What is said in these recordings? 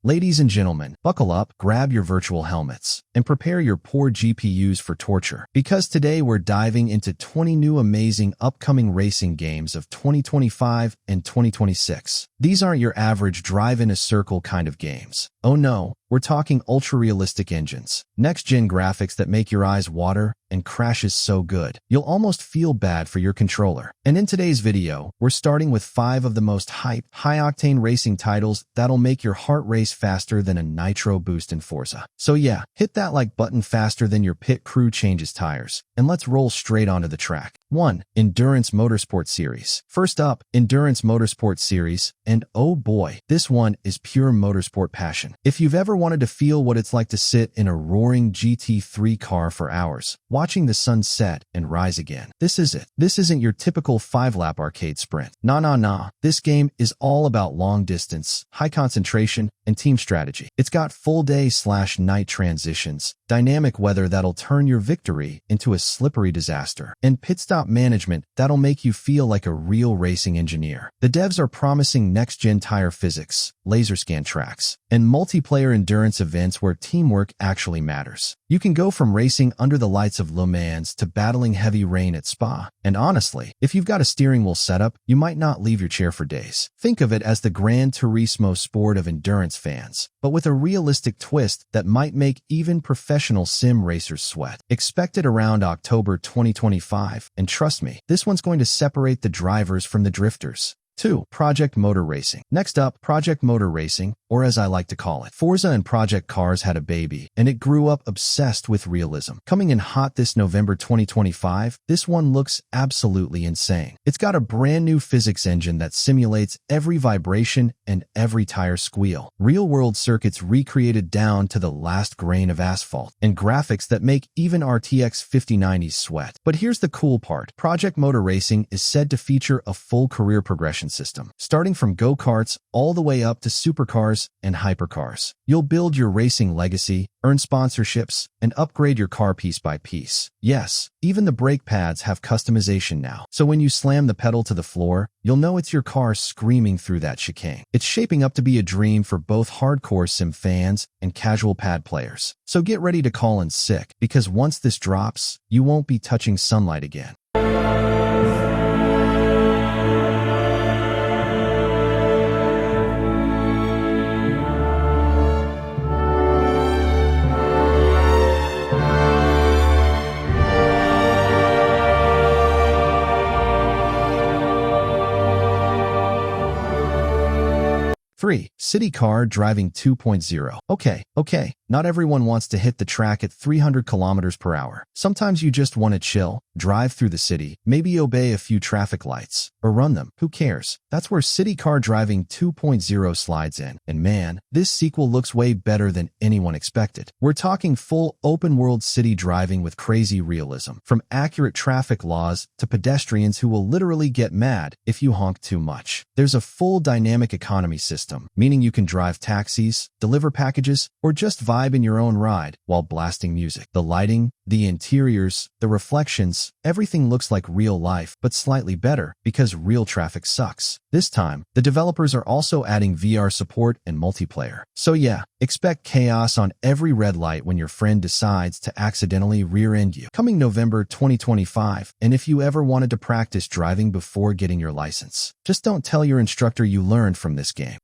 Ladies and gentlemen, buckle up, grab your virtual helmets, and prepare your poor GPUs for torture. Because today we're diving into 20 new amazing upcoming racing games of 2025 and 2026. These aren't your average drive-in-a-circle kind of games. Oh no, we're talking ultra-realistic engines, next-gen graphics that make your eyes water, and crashes so good, you'll almost feel bad for your controller. And in today's video, we're starting with 5 of the most hyped, high-octane racing titles that'll make your heart race faster than a nitro boost in Forza. So yeah, hit that like button faster than your pit crew changes tires, and let's roll straight onto the track. 1. Endurance Motorsport Series. First up, Endurance Motorsport Series, and oh boy, this one is pure motorsport passion. If you've ever wanted to feel what it's like to sit in a roaring GT3 car for hours, watching the sun set and rise again, this is it. This isn't your typical 5-lap arcade sprint. Nah. This game is all about long distance, high concentration, and team strategy. It's got full day/night transitions, dynamic weather that'll turn your victory into a slippery disaster, and pit stop management that'll make you feel like a real racing engineer. The devs are promising next-gen tire physics, laser scan tracks, and multiplayer endurance events where teamwork actually matters. You can go from racing under the lights of Le Mans to battling heavy rain at Spa. And honestly, if you've got a steering wheel setup, you might not leave your chair for days. Think of it as the Gran Turismo sport of endurance fans, but with a realistic twist that might make even professional sim racers sweat. Expect it around October 2025, and trust me, this one's going to separate the drivers from the drifters. 2. Project Motor Racing. Next up, Project Motor Racing, or as I like to call it, Forza and Project Cars had a baby, and it grew up obsessed with realism. Coming in hot this November 2025, this one looks absolutely insane. It's got a brand new physics engine that simulates every vibration and every tire squeal, real-world circuits recreated down to the last grain of asphalt, and graphics that make even RTX 5090s sweat. But here's the cool part. Project Motor Racing is said to feature a full career progression system, starting from go-karts all the way up to supercars and hypercars. You'll build your racing legacy, earn sponsorships, and upgrade your car piece by piece. Yes, even the brake pads have customization now. So when you slam the pedal to the floor, you'll know it's your car screaming through that chicane. It's shaping up to be a dream for both hardcore sim fans and casual pad players. So get ready to call in sick, because once this drops, you won't be touching sunlight again. 3. City Car Driving 2.0. Okay, not everyone wants to hit the track at 300 kilometers per hour. Sometimes you just want to chill, drive through the city, maybe obey a few traffic lights, or run them. Who cares? That's where City Car Driving 2.0 slides in. And man, this sequel looks way better than anyone expected. We're talking full open-world city driving with crazy realism, from accurate traffic laws to pedestrians who will literally get mad if you honk too much. There's a full dynamic economy system, meaning you can drive taxis, deliver packages, or just vibe in your own ride while blasting music. The lighting, the interiors, the reflections, everything looks like real life, but slightly better because real traffic sucks. This time, the developers are also adding VR support and multiplayer. So yeah, expect chaos on every red light when your friend decides to accidentally rear-end you. Coming November 2025, and if you ever wanted to practice driving before getting your license, just don't tell your instructor you learned from this game.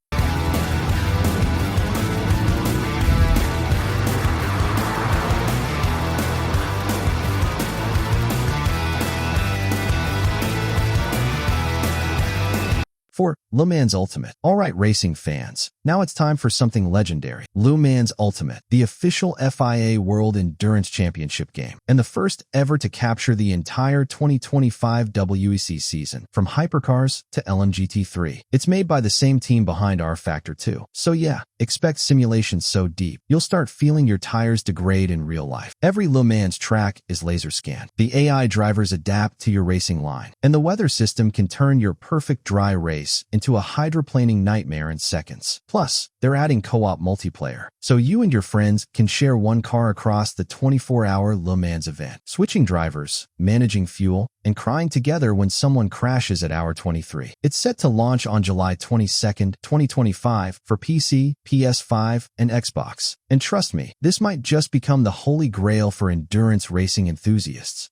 4. Le Mans Ultimate. Alright racing fans, now it's time for something legendary. Le Mans Ultimate, the official FIA World Endurance Championship game, and the first ever to capture the entire 2025 WEC season, from hypercars to LMGT3. It's made by the same team behind R-Factor 2. So yeah, expect simulations so deep, you'll start feeling your tires degrade in real life. Every Le Mans track is laser scanned. The AI drivers adapt to your racing line, and the weather system can turn your perfect dry race race into a hydroplaning nightmare in seconds. Plus, they're adding co-op multiplayer, so you and your friends can share one car across the 24-hour Le Mans event, switching drivers, managing fuel, and crying together when someone crashes at hour 23. It's set to launch on July 22, 2025 for PC, PS5, and Xbox. And trust me, this might just become the holy grail for endurance racing enthusiasts.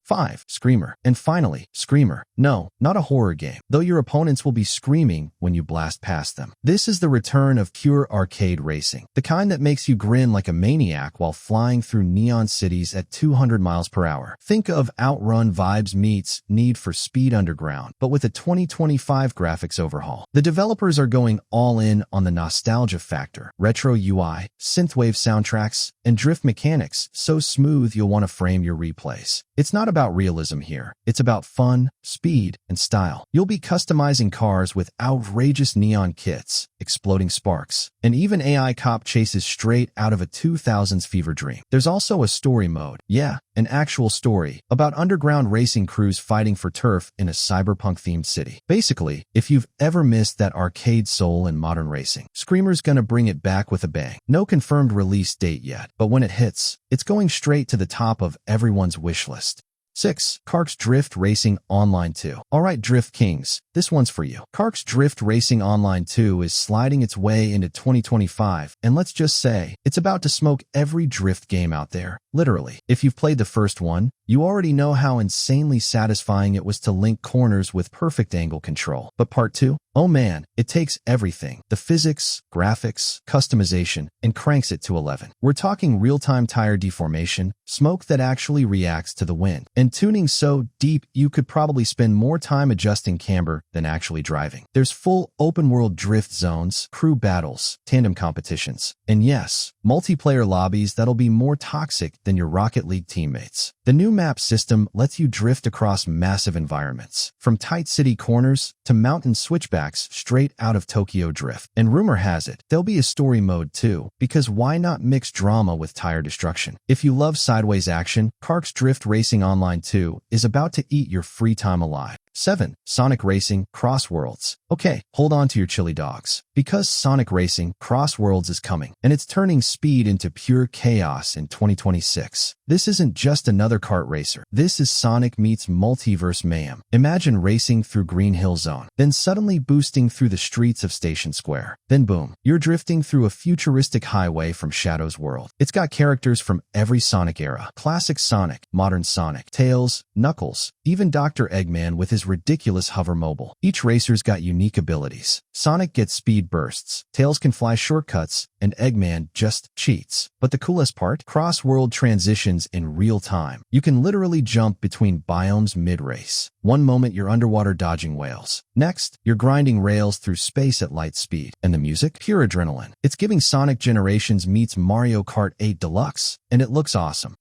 Five, Screamer. And finally, Screamer. No, not a horror game, though your opponents will be screaming when you blast past them. This is the return of pure arcade racing, the kind that makes you grin like a maniac while flying through neon cities at 200 miles per hour. Think of Outrun vibes meets Need for Speed Underground, but with a 2025 graphics overhaul. The developers are going all in on the nostalgia factor, retro UI, synthwave soundtracks, and drift mechanics so smooth you'll want to frame your replays. It's not about realism here. It's about fun, speed, and style. You'll be customizing cars with outrageous neon kits, exploding sparks, and even AI cop chases straight out of a 2000s fever dream. There's also a story mode. Yeah, an actual story about underground racing crews fighting for turf in a cyberpunk-themed city. Basically, if you've ever missed that arcade soul in modern racing, Screamer's gonna bring it back with a bang. No confirmed release date yet, but when it hits, it's going straight to the top of everyone's wish list. 6. CarX Drift Racing Online 2. Alright Drift Kings, this one's for you. CarX Drift Racing Online 2 is sliding its way into 2025, and let's just say, it's about to smoke every drift game out there, literally. If you've played the first one, you already know how insanely satisfying it was to link corners with perfect angle control. But part 2? Oh man, it takes everything, the physics, graphics, customization, and cranks it to 11. We're talking real-time tire deformation, smoke that actually reacts to the wind, and tuning so deep you could probably spend more time adjusting camber than actually driving. There's full open-world drift zones, crew battles, tandem competitions, and yes, multiplayer lobbies that'll be more toxic than your Rocket League teammates. The new map system lets you drift across massive environments, from tight city corners to mountain switchbacks straight out of Tokyo Drift. And rumor has it, there'll be a story mode too, because why not mix drama with tire destruction? If you love sideways action, CarX Drift Racing Online 2 is about to eat your free time alive. 7. Sonic Racing CrossWorlds. Okay, hold on to your chili dogs, because Sonic Racing CrossWorlds is coming, and it's turning speed into pure chaos in 2026. This isn't just another kart racer. This is Sonic meets multiverse mayhem. Imagine racing through Green Hill Zone, then suddenly boosting through the streets of Station Square. Then boom, you're drifting through a futuristic highway from Shadow's world. It's got characters from every Sonic era. Classic Sonic, modern Sonic, Tails, Knuckles, even Dr. Eggman with his ridiculous hover mobile. Each racer's got unique abilities. Sonic gets speed bursts, Tails can fly shortcuts, and Eggman just cheats. But the coolest part? CrossWorld transitions in real time. You can literally jump between biomes mid-race. One moment you're underwater dodging whales. Next, you're grinding rails through space at light speed. And the music? Pure adrenaline. It's giving Sonic Generations meets Mario Kart 8 Deluxe, and it looks awesome.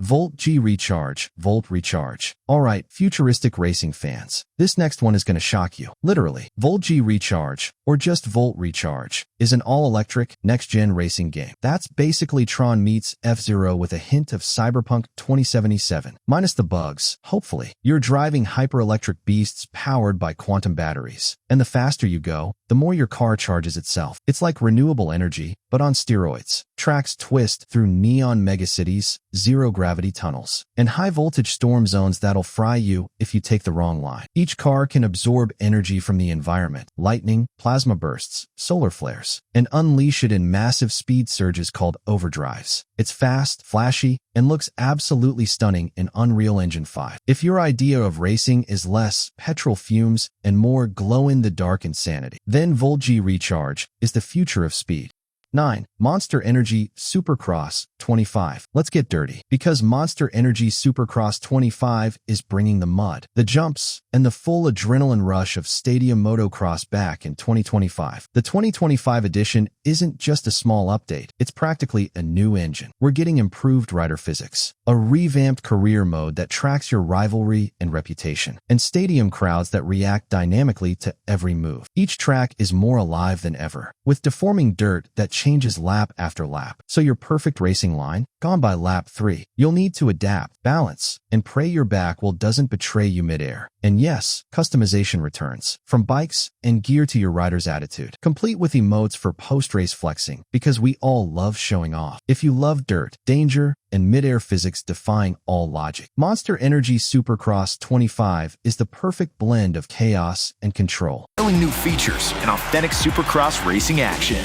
Voltg Recharge, Volt Recharge. Alright, futuristic racing fans. This next one is going to shock you. Literally, Voltg Recharge, or just Volt Recharge, is an all-electric, next-gen racing game. That's basically Tron meets F-Zero with a hint of Cyberpunk 2077. Minus the bugs, hopefully. You're driving hyper-electric beasts powered by quantum batteries. And the faster you go, the more your car charges itself. It's like renewable energy, but on steroids. Tracks twist through neon megacities, zero-gravity tunnels, and high-voltage storm zones that'll fry you if you take the wrong line. Each car can absorb energy from the environment, lightning, plasma bursts, solar flares, and unleash it in massive speed surges called overdrives. It's fast, flashy, and looks absolutely stunning in Unreal Engine 5. If your idea of racing is less petrol fumes and more glow-in-the-dark insanity, then Voltg Recharge is the future of speed. 9. Monster Energy Supercross 25. Let's get dirty, because Monster Energy Supercross 25 is bringing the mud, the jumps, and the full adrenaline rush of Stadium Motocross back in 2025. The 2025 edition isn't just a small update, it's practically a new engine. We're getting improved rider physics, a revamped career mode that tracks your rivalry and reputation, and stadium crowds that react dynamically to every move. Each track is more alive than ever, with deforming dirt that changes lap after lap. So your perfect racing line, gone by lap 3. You'll need to adapt, balance, and pray your back doesn't betray you midair. And yes, customization returns, from bikes and gear to your rider's attitude, complete with emotes for post-race flexing, because we all love showing off. If you love dirt, danger, and mid-air physics defying all logic, Monster Energy Supercross 25 is the perfect blend of chaos and control. New features and authentic Supercross racing action.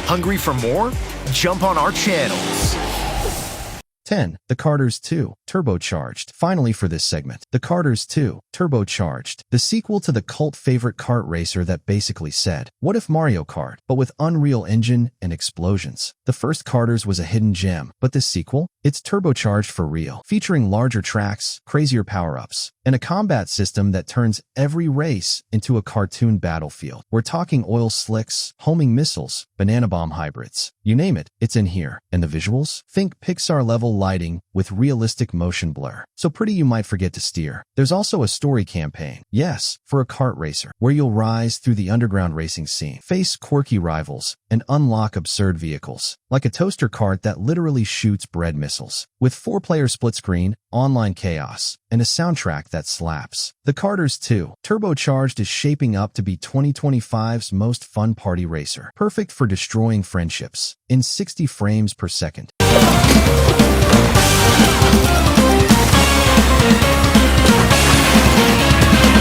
Hungry for more? Jump on our channels. 10. The Karters 2, Turbocharged. Finally for this segment, The Karters 2, Turbocharged, the sequel to the cult favorite kart racer that basically said, what if Mario Kart, but with Unreal Engine and explosions? The first Karters was a hidden gem, but this sequel? It's turbocharged for real, featuring larger tracks, crazier power-ups, and a combat system that turns every race into a cartoon battlefield. We're talking oil slicks, homing missiles, banana bomb hybrids. You name it, it's in here. And the visuals? Think Pixar-level lighting with realistic motion blur. So pretty you might forget to steer. There's also a story campaign, yes, for a kart racer, where you'll rise through the underground racing scene, face quirky rivals, and unlock absurd vehicles, like a toaster cart that literally shoots bread missiles, with 4-player split screen, online chaos, and a soundtrack that slaps. The Karters 2, Turbocharged is shaping up to be 2025's most fun party racer, perfect for destroying friendships in 60 frames per second.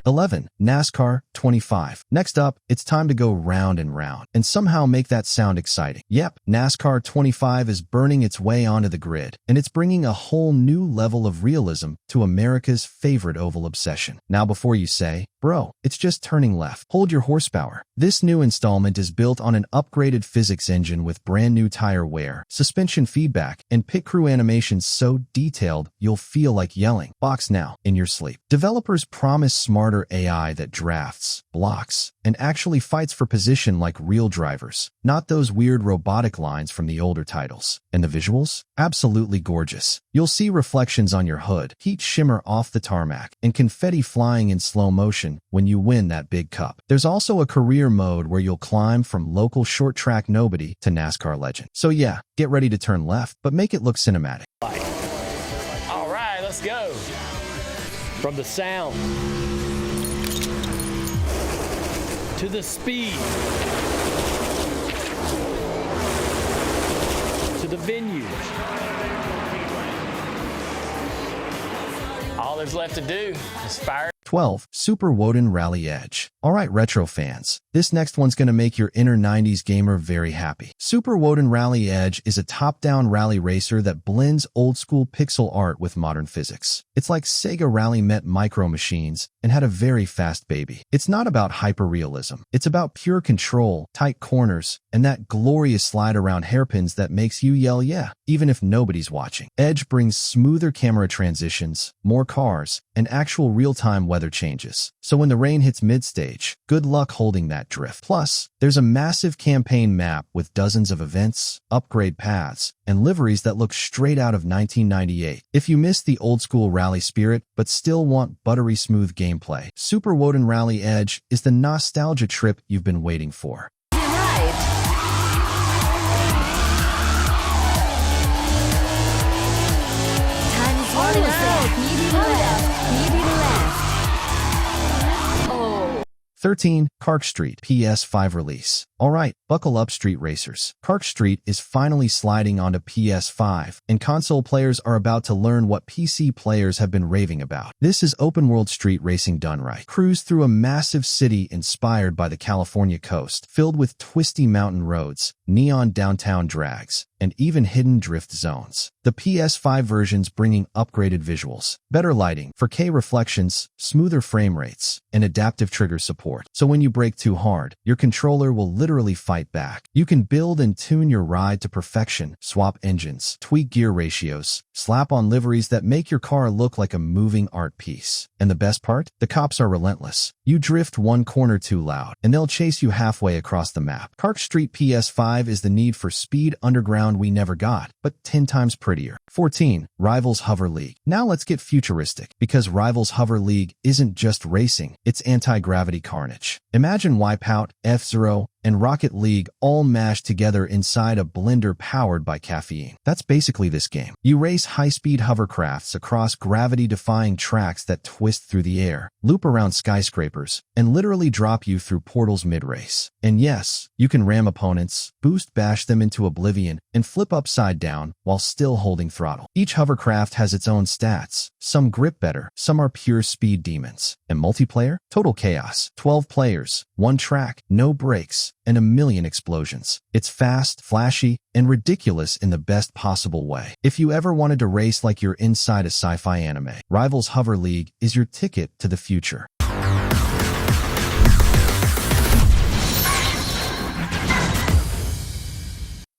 11. NASCAR 25. Next up, it's time to go round and round and somehow make that sound exciting. Yep, NASCAR 25 is burning its way onto the grid, and it's bringing a whole new level of realism to America's favorite oval obsession. Now before you say, bro, it's just turning left, hold your horsepower. This new installment is built on an upgraded physics engine with brand new tire wear, suspension feedback, and pit crew animations so detailed you'll feel like yelling, box now, in your sleep. Developers promise smarter AI that drafts, blocks, and actually fights for position like real drivers, not those weird robotic lines from the older titles. And the visuals? Absolutely gorgeous. You'll see reflections on your hood, heat shimmer off the tarmac, and confetti flying in slow motion when you win that big cup. There's also a career mode where you'll climb from local short track nobody to NASCAR legend. So yeah, get ready to turn left, but make it look cinematic. All right, let's go. From the sound to the speed to the venue. All there's left to do is fire. 12. Super Woden Rally Edge. Alright retro fans, this next one's gonna make your inner 90s gamer very happy. Super Woden Rally Edge is a top-down rally racer that blends old-school pixel art with modern physics. It's like Sega Rally met Micro Machines and had a very fast baby. It's not about hyper-realism. It's about pure control, tight corners, and that glorious slide around hairpins that makes you yell yeah, even if nobody's watching. Edge brings smoother camera transitions, more cars, and actual real-time weather changes. So when the rain hits mid-stage, good luck holding that drift. Plus, there's a massive campaign map with dozens of events, upgrade paths, and liveries that look straight out of 1998. If you miss the old-school rally spirit but still want buttery smooth gameplay, Super Woden Rally Edge is the nostalgia trip you've been waiting for. Oh. 13. CarX Street PS5 release. Alright, buckle up street racers. CarX Street is finally sliding onto PS5, and console players are about to learn what PC players have been raving about. This is open-world street racing done right. Cruise through a massive city inspired by the California coast, filled with twisty mountain roads, neon downtown drags, and even hidden drift zones. The PS5 version's bringing upgraded visuals, better lighting, 4K reflections, smoother frame rates, and adaptive trigger support. So when you brake too hard, your controller will literally fight back. You can build and tune your ride to perfection, swap engines, tweak gear ratios, slap on liveries that make your car look like a moving art piece. And the best part? The cops are relentless. You drift one corner too loud, and they'll chase you halfway across the map. CarX Street PS5 is the Need for Speed Underground we never got, but 10 times prettier. 14. Rivals Hover League. Now let's get futuristic, because Rivals Hover League isn't just racing, it's anti-gravity carnage. Imagine Wipeout, F-Zero, and Rocket League all mashed together inside a blender powered by caffeine. That's basically this game. You race high-speed hovercrafts across gravity-defying tracks that twist through the air, loop around skyscrapers, and literally drop you through portals mid-race. And yes, you can ram opponents, bash them into oblivion, and flip upside down while still holding throttle. Each hovercraft has its own stats. Some grip better, some are pure speed demons. And multiplayer? Total chaos. 12 players, one track, no brakes, and a million explosions. It's fast, flashy, and ridiculous in the best possible way. If you ever wanted to race like you're inside a sci-fi anime, Rivals Hover League is your ticket to the future.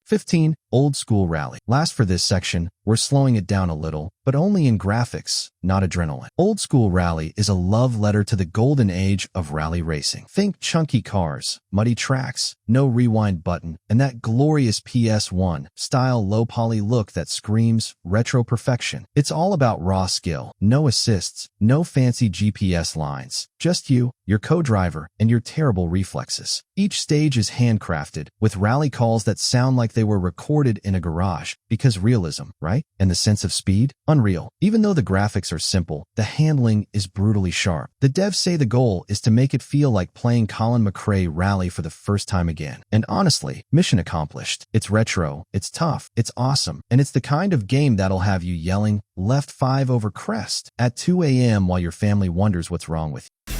15. Old School Rally. Last for this section, we're slowing it down a little, but only in graphics, not adrenaline. Old School Rally is a love letter to the golden age of rally racing. Think chunky cars, muddy tracks, no rewind button, and that glorious PS1 style low-poly look that screams retro perfection. It's all about raw skill, no assists, no fancy GPS lines, just you, your co-driver, and your terrible reflexes. Each stage is handcrafted, with rally calls that sound like they were recorded in a garage, because realism, right? And the sense of speed? Unreal. Even though the graphics are simple, the handling is brutally sharp. The devs say the goal is to make it feel like playing Colin McRae Rally for the first time again. And honestly, mission accomplished. It's retro, it's tough, it's awesome, and it's the kind of game that'll have you yelling, "Left 5 over crest," at 2 a.m. while your family wonders what's wrong with you.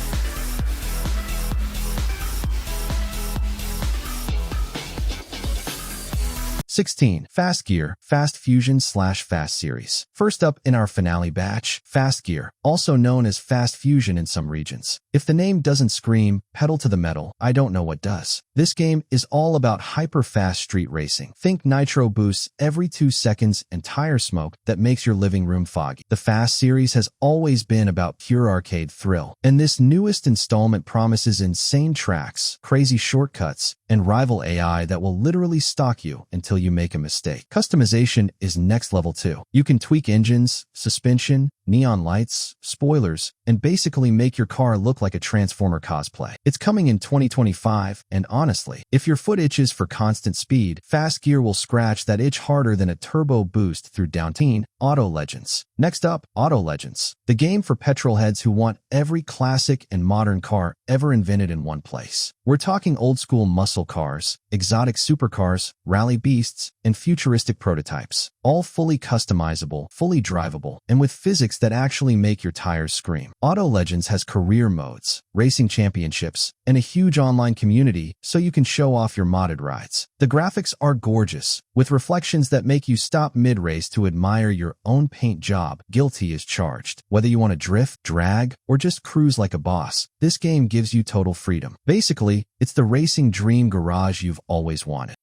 16. Fast Gear, Fast Fusion/Fast Series. First up in our finale batch, Fast Gear, also known as Fast Fusion in some regions. If the name doesn't scream, pedal to the metal, I don't know what does. This game is all about hyper-fast street racing. Think nitro boosts every 2 seconds and tire smoke that makes your living room foggy. The Fast series has always been about pure arcade thrill, and this newest installment promises insane tracks, crazy shortcuts, and rival AI that will literally stalk you until you make a mistake. Customization is next level too. You can tweak engines, suspension, neon lights, spoilers, and basically make your car look like a Transformer cosplay. It's coming in 2025, and honestly, if your foot itches for constant speed, Fast Gear will scratch that itch harder than a turbo boost through downteen. Auto Legends. Next up, Auto Legends, the game for petrolheads who want every classic and modern car ever invented in one place. We're talking old-school muscle cars, exotic supercars, rally beasts, and futuristic prototypes, all fully customizable, fully drivable, and with physics that actually make your tires scream. Auto Legends has career modes, racing championships, and a huge online community so you can show off your modded rides. The graphics are gorgeous, with reflections that make you stop mid-race to admire your own paint job. Guilty as charged. Whether you want to drift, drag, or just cruise like a boss, this game gives you total freedom. Basically, it's the racing dream garage you've always wanted.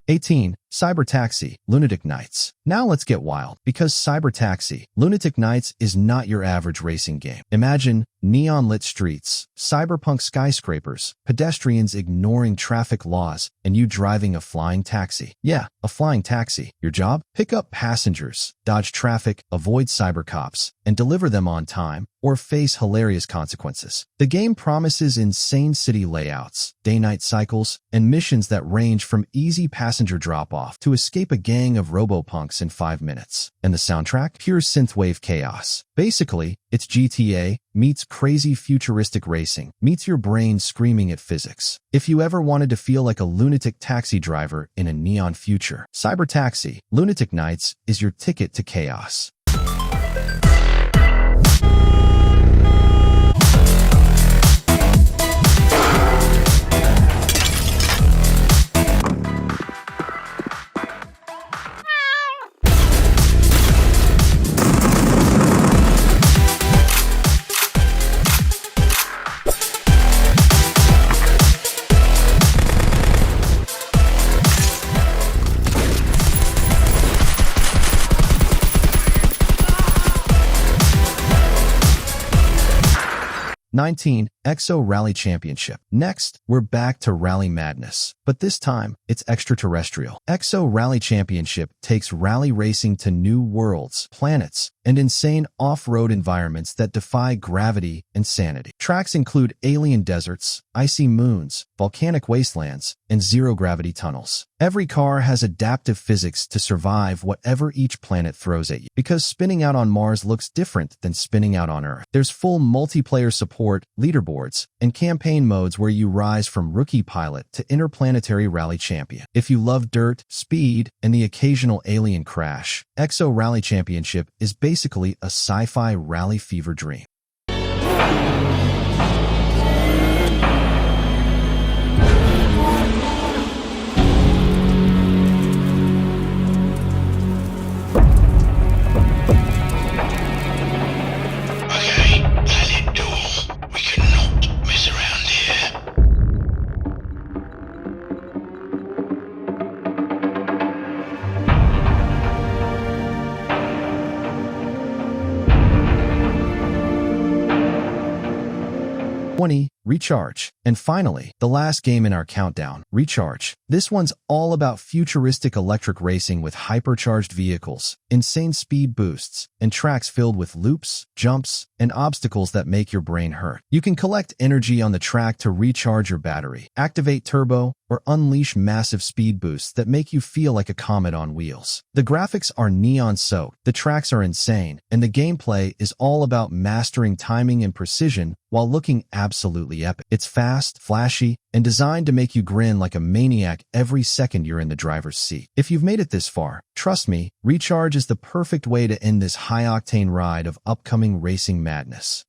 18. CyberTaxi, Lunatic Nights. Now let's get wild, because CyberTaxi, Lunatic Nights is not your average racing game. Imagine neon-lit streets, cyberpunk skyscrapers, pedestrians ignoring traffic laws, and you driving a flying taxi. Yeah, a flying taxi. Your job? Pick up passengers, dodge traffic, avoid cybercops, and deliver them on time, or face hilarious consequences. The game promises insane city layouts, day-night cycles, and missions that range from easy passenger drop-off to escape a gang of robopunks in 5 minutes. And the soundtrack? Pure synthwave chaos. Basically, it's GTA meets crazy futuristic racing, meets your brain screaming at physics. If you ever wanted to feel like a lunatic taxi driver in a neon future, CyberTaxi, Lunatic Nights is your ticket to chaos. Exo Rally Championship. Next, we're back to rally madness, but this time, it's Extraterrestrial. Exo Rally Championship takes rally racing to new worlds, planets, and insane off-road environments that defy gravity and sanity. Tracks include alien deserts, icy moons, volcanic wastelands, and zero-gravity tunnels. Every car has adaptive physics to survive whatever each planet throws at you, because spinning out on Mars looks different than spinning out on Earth. There's full multiplayer support, leaderboards, and campaign modes where you rise from rookie pilot to interplanetary rally champion. If you love dirt, speed, and the occasional alien crash, Exo Rally Championship is basically a sci-fi rally fever dream. Recharge. And finally, the last game in our countdown, Recharge. This one's all about futuristic electric racing with hypercharged vehicles, insane speed boosts, and tracks filled with loops, jumps, and obstacles that make your brain hurt. You can collect energy on the track to recharge your battery, activate turbo, or unleash massive speed boosts that make you feel like a comet on wheels. The graphics are neon-soaked, the tracks are insane, and the gameplay is all about mastering timing and precision while looking absolutely epic. It's fast, flashy, and designed to make you grin like a maniac every second you're in the driver's seat. If you've made it this far, trust me, Recharge is the perfect way to end this high-octane ride of upcoming racing madness.